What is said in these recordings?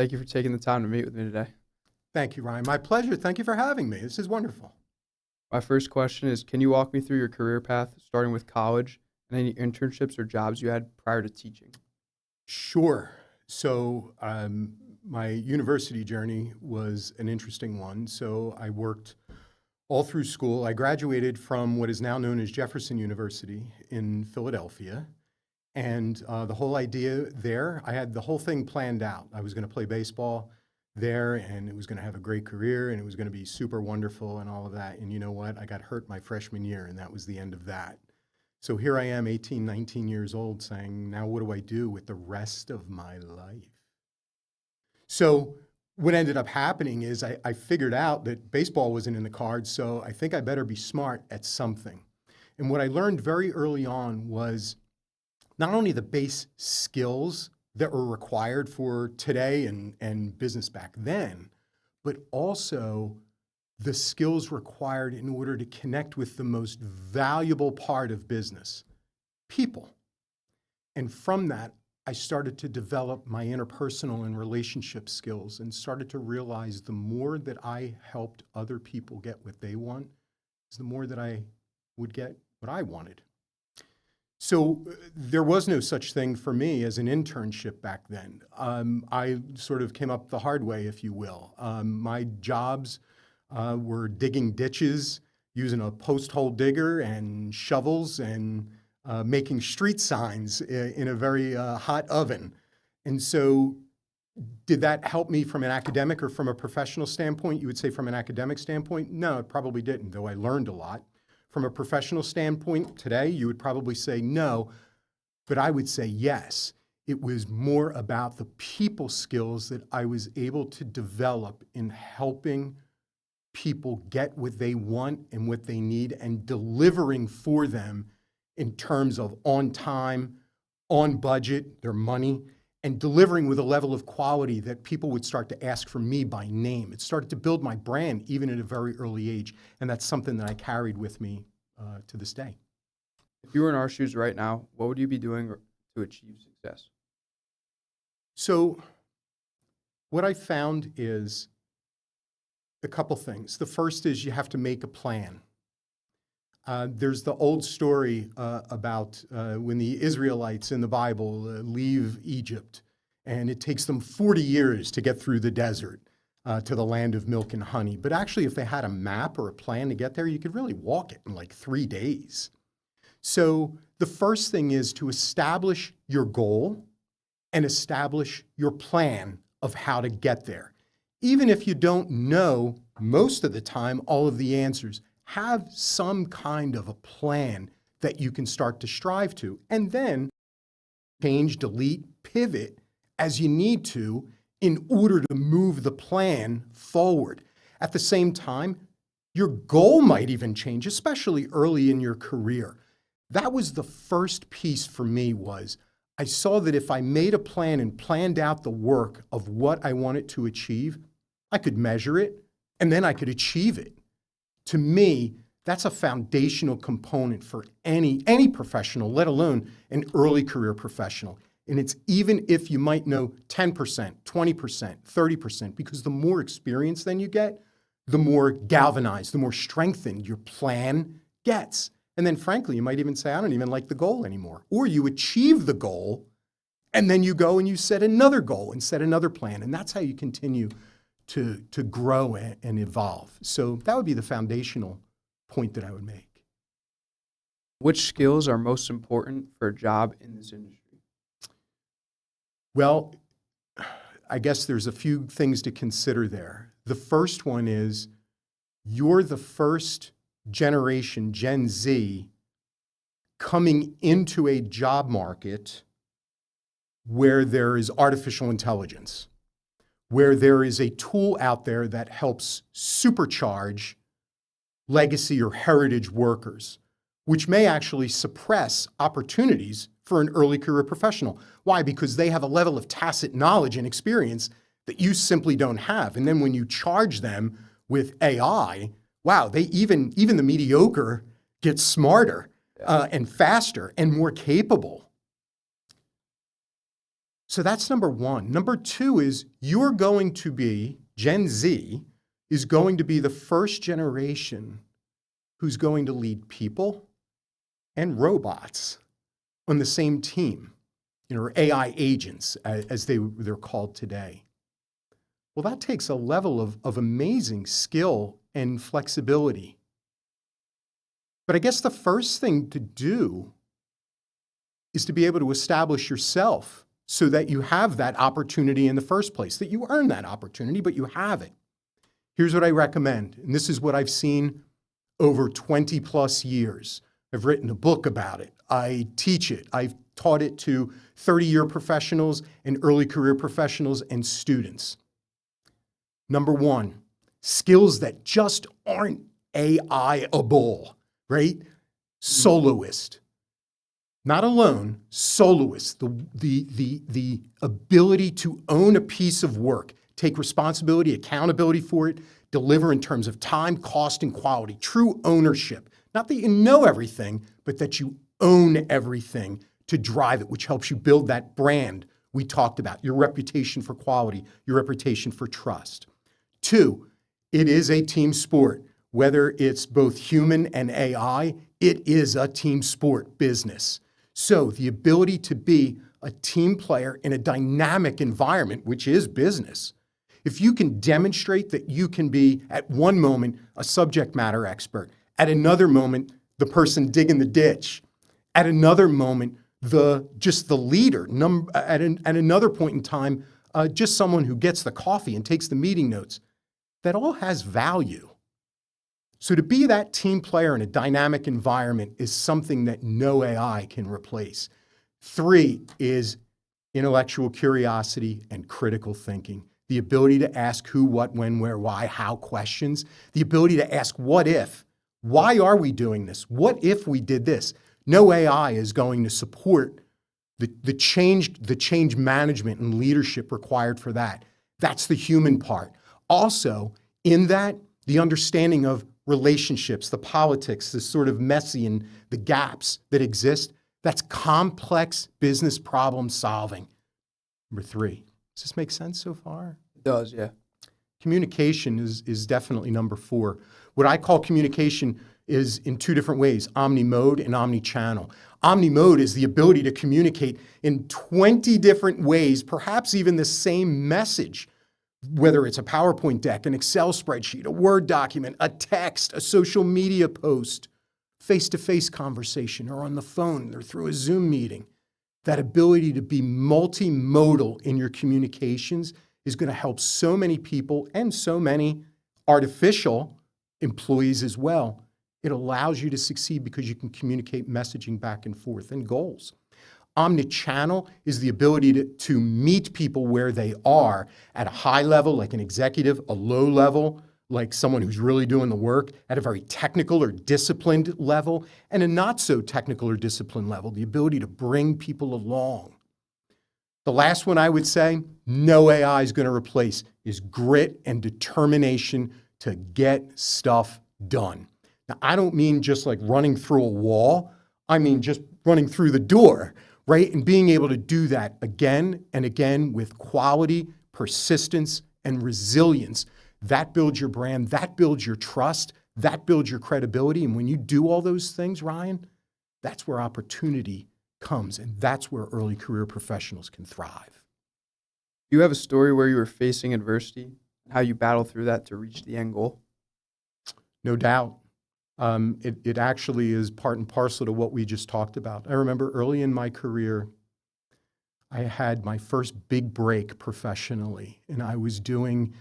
Thank you for taking the time to meet with me today. Thank you, Ryan. My pleasure. Thank you for having me. This is wonderful. My first question is, can you walk me through your career path, starting with college and any internships or jobs you had prior to teaching? Sure. So, my university journey was an interesting one. So, I worked all through school. I graduated from what is now known as Jefferson University in Philadelphia. And the whole idea there, I had the whole thing planned out. I was going to play baseball there, and it was going to have a great career, and it was going to be super wonderful and all of that. And you know what? I got hurt my freshman year, and that was the end of that. So here I am, 18, 19 years old, saying, now what do I do with the rest of my life? So what ended up happening is I figured out that baseball wasn't in the cards, so I think I better be smart at something. And what I learned very early on was not only the base skills that were required for today and business back then, but also the skills required in order to connect with the most valuable part of business, people. And from that, I started to develop my interpersonal and relationship skills and started to realize the more that I helped other people get what they want, the more that I would get what I wanted. So there was no such thing for me as an internship back then. I sort of came up the hard way, if you will. My jobs were digging ditches, using a post hole digger and shovels, and making street signs in a very hot oven. And so did that help me from an academic or from a professional standpoint? You would say from an academic standpoint? No, it probably didn't, though I learned a lot. From a professional standpoint today, you would probably say no, but I would say yes. It was more about the people skills that I was able to develop in helping people get what they want and what they need and delivering for them in terms of on time, on budget, their money, and delivering with a level of quality that people would start to ask for me by name. It started to build my brand even at a very early age, and that's something that I carried with me to this day. If you were in our shoes right now, what would you be doing to achieve success? So what I found is a couple things. The first is you have to make a plan. There's the old story about when the Israelites in the Bible leave Egypt, and it takes them 40 years to get through the desert to the land of milk and honey. But actually, if they had a map or a plan to get there, you could really walk it in like 3 days. So the first thing is to establish your goal and establish your plan of how to get there. Even if you don't know most of the time all of the answers, have some kind of a plan that you can start to strive to, and then change, delete, pivot as you need to in order to move the plan forward. At the same time, your goal might even change, especially early in your career. That was the first piece for me. Was I saw that if I made a plan and planned out the work of what I wanted to achieve, I could measure it and then I could achieve it. To me, that's a foundational component for any professional, let alone an early career professional. And it's even if you might know 10%, 20%, 30%, because the more experience then you get, the more galvanized, the more strengthened your plan gets. And then frankly, you might even say, I don't even like the goal anymore. Or you achieve the goal, and then you go and you set another goal and set another plan. And that's how you continue to grow and evolve. So that would be the foundational point that I would make. Which skills are most important for a job in this industry? Well, I guess there's a few things to consider there. The first one is you're the first generation, Gen Z, coming into a job market where there is artificial intelligence, where there is a tool out there that helps supercharge legacy or heritage workers, which may actually suppress opportunities for an early career professional. Why? Because they have a level of tacit knowledge and experience that you simply don't have. And then when you charge them with AI, wow, even the mediocre get smarter and faster and more capable. So that's number one. Number two is you're going to be, Gen Z is going to be the first generation who's going to lead people and robots on the same team, or AI agents as they're called today. Well, that takes a level of amazing skill and flexibility. But I guess the first thing to do is to be able to establish yourself so that you have that opportunity in the first place, that you earn that opportunity, but you have it. Here's what I recommend, and this is what I've seen over 20 plus years. I've written a book about it. I teach it. I've taught it to 30-year professionals and early career professionals and students. Number one, skills that just aren't AI-able, right? Soloist. Not alone, soloist, the ability to own a piece of work, take responsibility, accountability for it, deliver in terms of time, cost, and quality. True ownership. Not that you know everything, but that you own everything to drive it, which helps you build that brand we talked about, your reputation for quality, your reputation for trust. Two, it is a team sport. Whether it's both human and AI, it is a team sport business. So the ability to be a team player in a dynamic environment, which is business, if you can demonstrate that you can be, at one moment, a subject matter expert, at another moment, the person digging the ditch, at another moment, just the leader, at another point in time, just someone who gets the coffee and takes the meeting notes, that all has value. So to be that team player in a dynamic environment is something that no AI can replace. Three is intellectual curiosity and critical thinking. The ability to ask who, what, when, where, why, how questions. The ability to ask what if. Why are we doing this? What if we did this? No AI is going to support the change management and leadership required for that. That's the human part. Also, in that, the understanding of relationships, the politics, the sort of messy and the gaps that exist, that's complex business problem solving. Number three. Does this make sense so far? It does, yeah. Communication is definitely number four. What I call communication is in two different ways, omni-mode and omni-channel. Omni-mode is the ability to communicate in 20 different ways, perhaps even the same message, whether it's a PowerPoint deck, an Excel spreadsheet, a Word document, a text, a social media post, face-to-face conversation, or on the phone, or through a Zoom meeting. That ability to be multimodal in your communications is going to help so many people and so many artificial employees as well. It allows you to succeed because you can communicate messaging back and forth and goals. Omnichannel is the ability to meet people where they are at a high level, like an executive, a low level, like someone who's really doing the work, at a very technical or disciplined level, and a not so technical or disciplined level, the ability to bring people along. The last one I would say, no AI is going to replace, is grit and determination to get stuff done. Now, I don't mean just like running through a wall. I mean just running through the door, right? And being able to do that again and again with quality, persistence, and resilience. That builds your brand, that builds your trust, that builds your credibility. And when you do all those things, Ryan, that's where opportunity comes. And that's where early career professionals can thrive. Do you have a story where you were facing adversity and how you battled through that to reach the end goal? No doubt. It actually is part and parcel to what we just talked about. I remember early in my career, I had my first big break professionally, and I was doing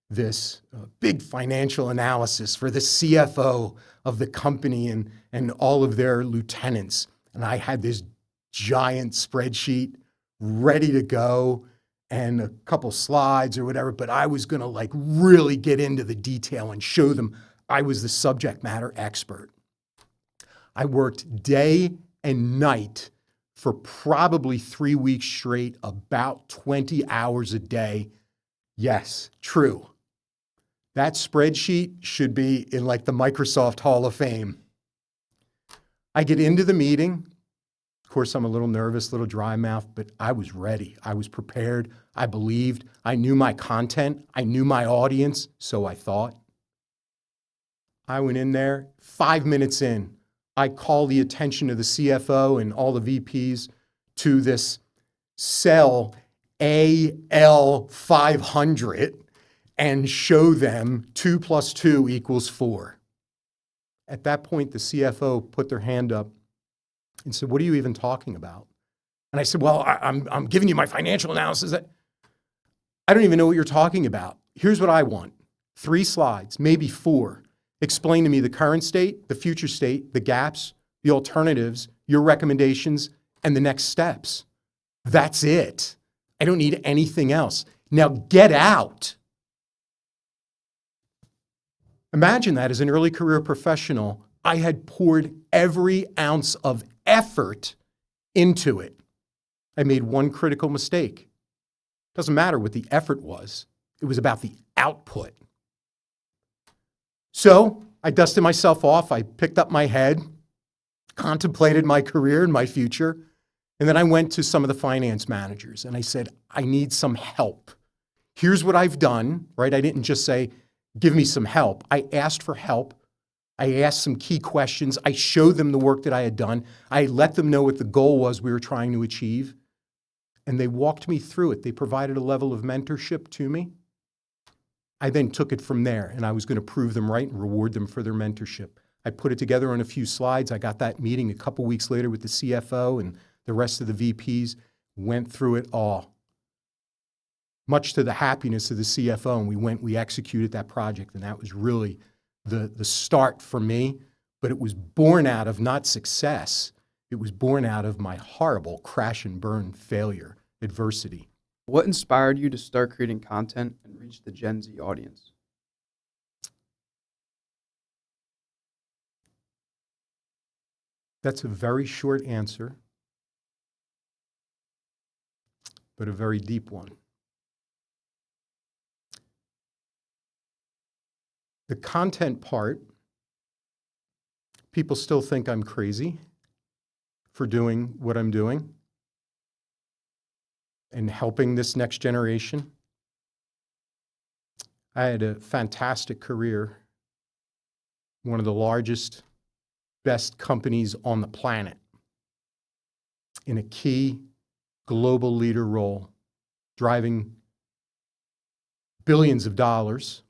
this big financial analysis for the CFO of the company and all of their lieutenants. And I had this giant spreadsheet ready to go and a couple slides or whatever, but I was going to like really get into the detail and show them I was the subject matter expert. I worked day and night for probably 3 weeks straight, about 20 hours a day. Yes, true. That spreadsheet should be in like the Microsoft Hall of Fame. I get into the meeting, course, I'm a little nervous, a little dry mouth, but I was ready. I was prepared. I believed. I knew my content. I knew my audience, so I thought. I went in there, 5 minutes in, I call the attention of the CFO and all the VPs to this cell AL500 and show them 2 + 2 = 4. At that point, the CFO put their hand up and said, "What are you even talking about?" And I said, "Well, I'm giving you my financial analysis. I don't even know what you're talking about. Here's what I want. 3 slides, maybe 4. Explain to me the current state, the future state, the gaps, the alternatives, your recommendations, and the next steps. That's it. I don't need anything else. Now get out." Imagine that as an early career professional, I had poured every ounce of effort into it. I made one critical mistake. Doesn't matter what the effort was. It was about the output. So I dusted myself off. I picked up my head, contemplated my career and my future. And then I went to some of the finance managers and I said, "I need some help. Here's what I've done," right? I didn't just say, "Give me some help." I asked for help. I asked some key questions. I showed them the work that I had done. I let them know what the goal was we were trying to achieve. And they walked me through it. They provided a level of mentorship to me. I then took it from there, and I was going to prove them right and reward them for their mentorship. I put it together on a few slides. I got that meeting a couple weeks later with the CFO and the rest of the VPs, went through it all. Much to the happiness of the CFO, and we executed that project, and that was really the start for me. But it was born out of not success. It was born out of my horrible crash and burn failure, adversity. What inspired you to start creating content and reach the Gen Z audience? That's a very short answer, but a very deep one. The content part, people still think I'm crazy for doing what I'm doing and helping this next generation. I had a fantastic career, one of the largest, best companies on the planet, in a key global leader role, driving billions of dollars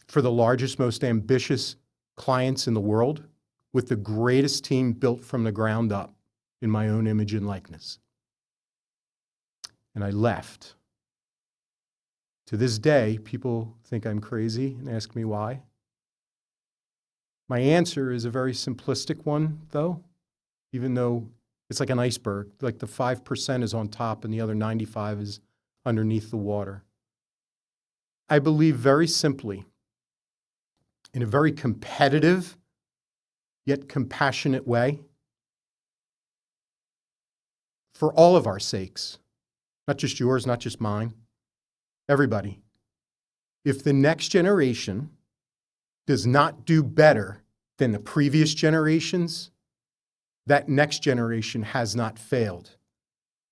for the largest, most ambitious clients in the world, with the greatest team built from the ground up in my own image and likeness. And I left. To this day, people think I'm crazy and ask me why. My answer is a very simplistic one, though, even though it's like an iceberg. Like the 5% is on top and the other 95 is underneath the water. I believe very simply, in a very competitive yet compassionate way, for all of our sakes, not just yours, not just mine, everybody, if the next generation does not do better than the previous generations, that next generation has not failed.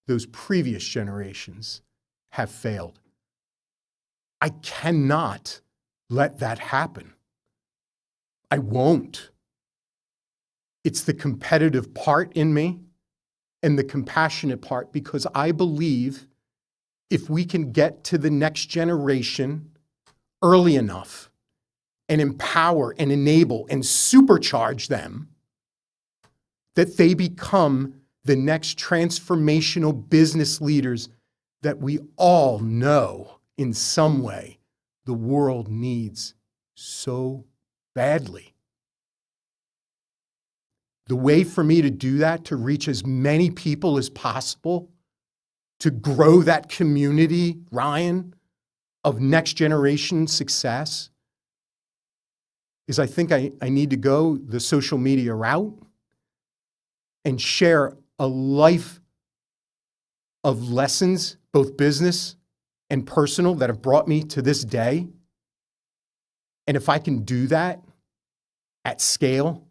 Those previous generations have failed. I cannot let that happen. I won't. It's the competitive part in me and the compassionate part, because I believe if we can get to the next generation early enough and empower and enable and supercharge them, that they become the next transformational business leaders that we all know in some way the world needs so badly. The way for me to do that, to reach as many people as possible, to grow that community, Ryan, of next generation success, is I think I need to go the social media route and share a life of lessons, both business and personal, that have brought me to this day. And if I can do that at scale,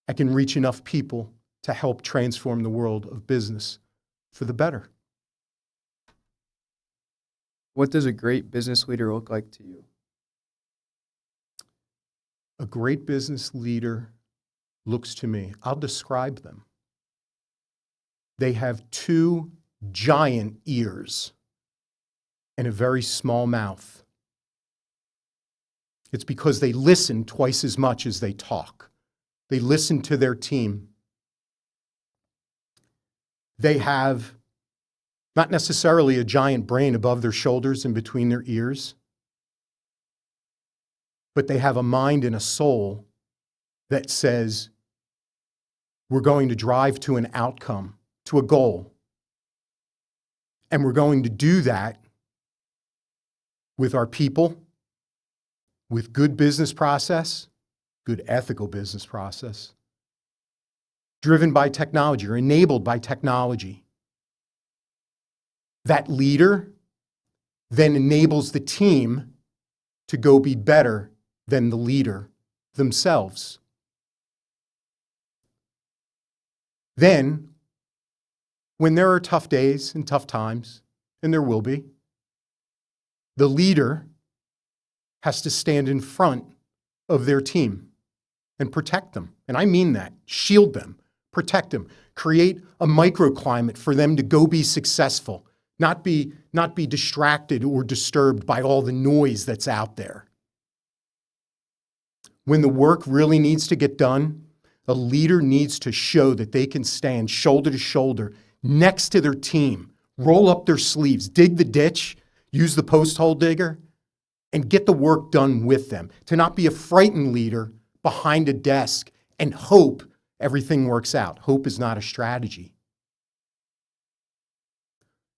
I can reach enough people to help transform the world of business for the better. What does a great business leader look like to you? A great business leader looks to me, I'll describe them. They have two giant ears and a very small mouth. It's because they listen twice as much as they talk. They listen to their team. They have not necessarily a giant brain above their shoulders and between their ears, but they have a mind and a soul that says, we're going to drive to an outcome, to a goal. And we're going to do that with our people, with good business process, good ethical business process, driven by technology or enabled by technology. That leader then enables the team to go be better than the leader themselves. Then, when there are tough days and tough times, and there will be, the leader has to stand in front of their team and protect them. And I mean that. Shield them, protect them, create a microclimate for them to go be successful, not be distracted or disturbed by all the noise that's out there. When the work really needs to get done, a leader needs to show that they can stand shoulder to shoulder next to their team, roll up their sleeves, dig the ditch, use the post hole digger, and get the work done with them. To not be a frightened leader behind a desk and hope everything works out. Hope is not a strategy.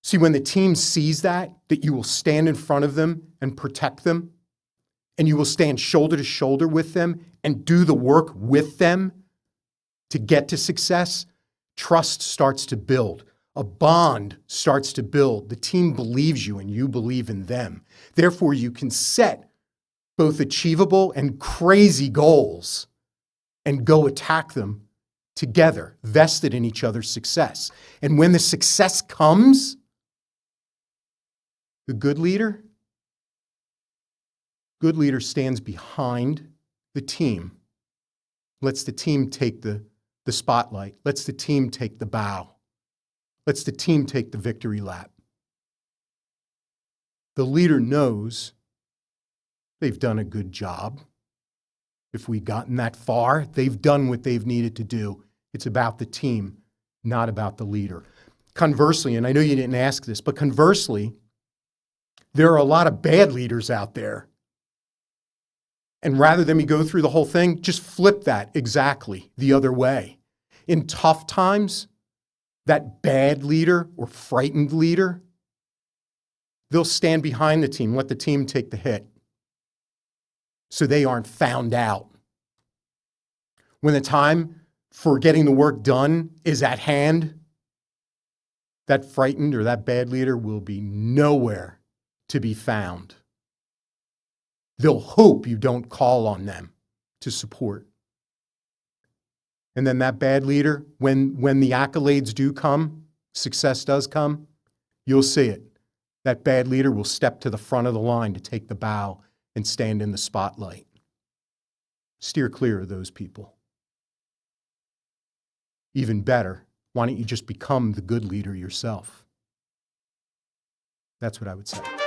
See, when the team sees that you will stand in front of them and protect them, and you will stand shoulder to shoulder with them and do the work with them to get to success, trust starts to build. A bond starts to build. The team believes you and you believe in them. Therefore, you can set both achievable and crazy goals and go attack them together, vested in each other's success. And when the success comes, the good leader stands behind the team, lets the team take the spotlight, lets the team take the bow, lets the team take the victory lap. The leader knows they've done a good job. If we've gotten that far, they've done what they've needed to do. It's about the team, not about the leader. Conversely, and I know you didn't ask this, but conversely, there are a lot of bad leaders out there. And rather than me go through the whole thing, just flip that exactly the other way. In tough times, that bad leader or frightened leader, they'll stand behind the team, let the team take the hit so they aren't found out. When the time for getting the work done is at hand, that frightened or that bad leader will be nowhere to be found. They'll hope you don't call on them to support. And then that bad leader, when the accolades do come, success does come, you'll see it. That bad leader will step to the front of the line to take the bow and stand in the spotlight. Steer clear of those people. Even better, why don't you just become the good leader yourself? That's what I would say.